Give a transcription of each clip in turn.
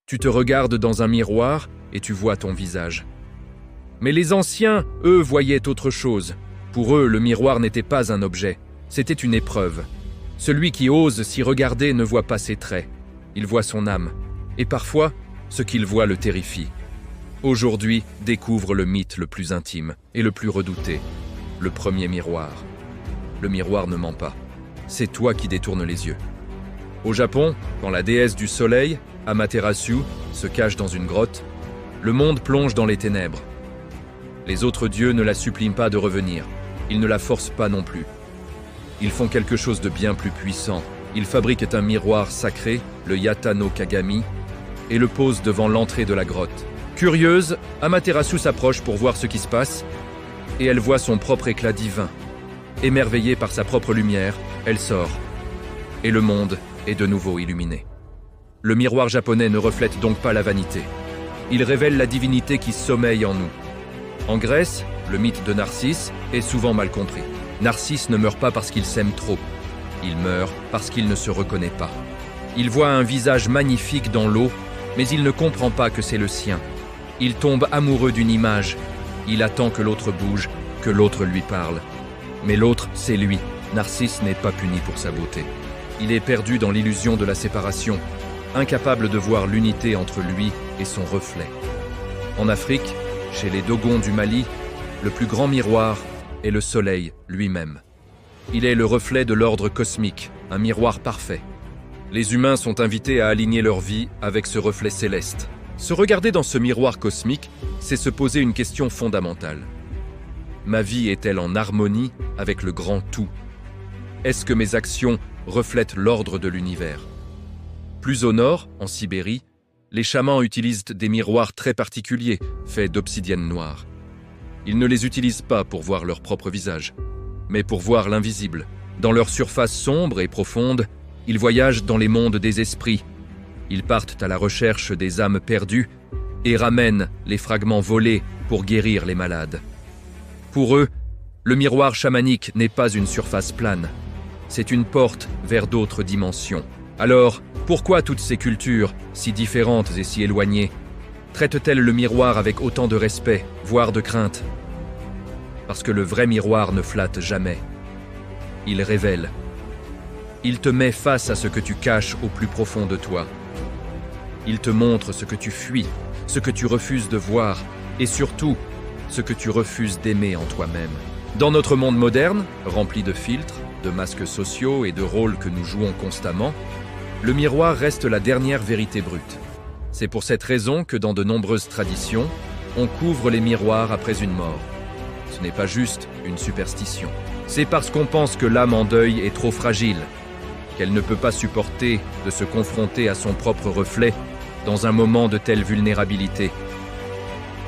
Tu te regardes dans un miroir et tu vois ton visage. Mais les anciens, eux, voyaient autre chose. Pour eux, le miroir n'était pas un objet, c'était une épreuve. Celui qui ose s'y regarder ne voit pas ses traits, il voit son âme. Et parfois, ce qu'il voit le terrifie. Aujourd'hui, découvre le mythe le plus intime et le plus redouté, le premier miroir. Le miroir ne ment pas, c'est toi qui détournes les yeux. Au Japon, quand la déesse du soleil, Amaterasu, se cache dans une grotte, le monde plonge dans les ténèbres. Les autres dieux ne la supplient pas de revenir, ils ne la forcent pas non plus. Ils font quelque chose de bien plus puissant. Ils fabriquent un miroir sacré, le Yata no Kagami, et le posent devant l'entrée de la grotte. Curieuse, Amaterasu s'approche pour voir ce qui se passe, et elle voit son propre éclat divin. Émerveillée par sa propre lumière, elle sort. Et le monde est de nouveau illuminé. Le miroir japonais ne reflète donc pas la vanité. Il révèle la divinité qui sommeille en nous. En Grèce, le mythe de Narcisse est souvent mal compris. Narcisse ne meurt pas parce qu'il s'aime trop. Il meurt parce qu'il ne se reconnaît pas. Il voit un visage magnifique dans l'eau, mais il ne comprend pas que c'est le sien. Il tombe amoureux d'une image. Il attend que l'autre bouge, que l'autre lui parle. Mais l'autre, c'est lui. Narcisse n'est pas puni pour sa beauté. Il est perdu dans l'illusion de la séparation, incapable de voir l'unité entre lui et son reflet. En Afrique, chez les Dogons du Mali, le plus grand miroir est le soleil lui-même. Il est le reflet de l'ordre cosmique, un miroir parfait. Les humains sont invités à aligner leur vie avec ce reflet céleste. Se regarder dans ce miroir cosmique, c'est se poser une question fondamentale. Ma vie est-elle en harmonie avec le grand tout? Est-ce que mes actions reflètent l'ordre de l'univers? Plus au nord, en Sibérie, les chamans utilisent des miroirs très particuliers, faits d'obsidienne noire. Ils ne les utilisent pas pour voir leur propre visage, mais pour voir l'invisible. Dans leur surface sombre et profonde, ils voyagent dans les mondes des esprits. Ils partent à la recherche des âmes perdues et ramènent les fragments volés pour guérir les malades. Pour eux, le miroir chamanique n'est pas une surface plane, c'est une porte vers d'autres dimensions. Alors, pourquoi toutes ces cultures, si différentes et si éloignées, traitent-elles le miroir avec autant de respect, voire de crainte? Parce que le vrai miroir ne flatte jamais. Il révèle. Il te met face à ce que tu caches au plus profond de toi. Il te montre ce que tu fuis, ce que tu refuses de voir, et surtout, ce que tu refuses d'aimer en toi-même. Dans notre monde moderne, rempli de filtres, de masques sociaux et de rôles que nous jouons constamment, le miroir reste la dernière vérité brute. C'est pour cette raison que dans de nombreuses traditions, on couvre les miroirs après une mort. Ce n'est pas juste une superstition. C'est parce qu'on pense que l'âme en deuil est trop fragile, qu'elle ne peut pas supporter de se confronter à son propre reflet dans un moment de telle vulnérabilité.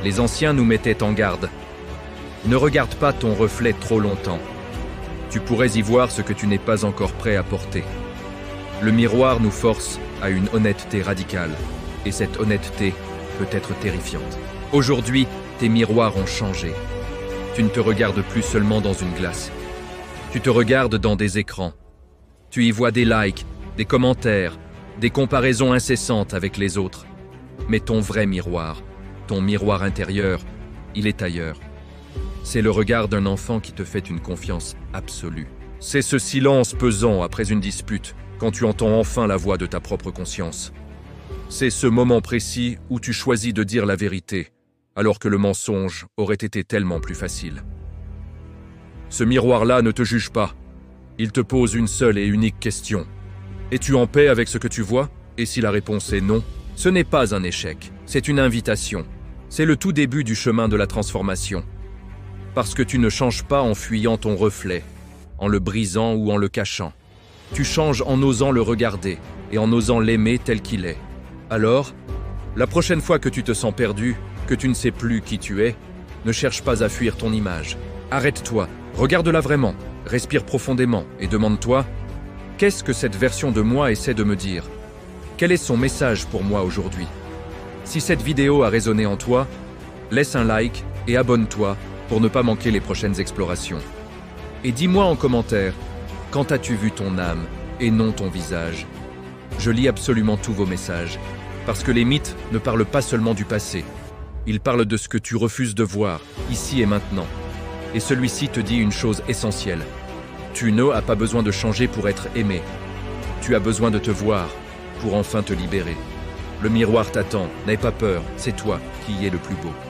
Les anciens nous mettaient en garde. Ne regarde pas ton reflet trop longtemps. Tu pourrais y voir ce que tu n'es pas encore prêt à porter. Le miroir nous force à une honnêteté radicale, et cette honnêteté peut être terrifiante. Aujourd'hui, tes miroirs ont changé. Tu ne te regardes plus seulement dans une glace. Tu te regardes dans des écrans. Tu y vois des likes, des commentaires, des comparaisons incessantes avec les autres. Mais ton vrai miroir, ton miroir intérieur, il est ailleurs. C'est le regard d'un enfant qui te fait une confiance absolue. C'est ce silence pesant après une dispute, quand tu entends enfin la voix de ta propre conscience. C'est ce moment précis où tu choisis de dire la vérité, alors que le mensonge aurait été tellement plus facile. Ce miroir-là ne te juge pas. Il te pose une seule et unique question. Es-tu en paix avec ce que tu vois? Et si la réponse est non, ce n'est pas un échec, c'est une invitation. C'est le tout début du chemin de la transformation. Parce que tu ne changes pas en fuyant ton reflet, en le brisant ou en le cachant. Tu changes en osant le regarder et en osant l'aimer tel qu'il est. Alors, la prochaine fois que tu te sens perdu, que tu ne sais plus qui tu es, ne cherche pas à fuir ton image. Arrête-toi, regarde-la vraiment, respire profondément et demande-toi « Qu'est-ce que cette version de moi essaie de me dire? Quel est son message pour moi aujourd'hui ?» Si cette vidéo a résonné en toi, laisse un like et abonne-toi pour ne pas manquer les prochaines explorations. Et dis-moi en commentaire, quand as-tu vu ton âme et non ton visage? Je lis absolument tous vos messages, Parce que les mythes ne parlent pas seulement du passé. Ils parlent de ce que tu refuses de voir, ici et maintenant. Et celui-ci te dit une chose essentielle. Tu n'as pas besoin de changer pour être aimé. Tu as besoin de te voir pour enfin te libérer. Le miroir t'attend, n'aie pas peur, c'est toi qui y es le plus beau.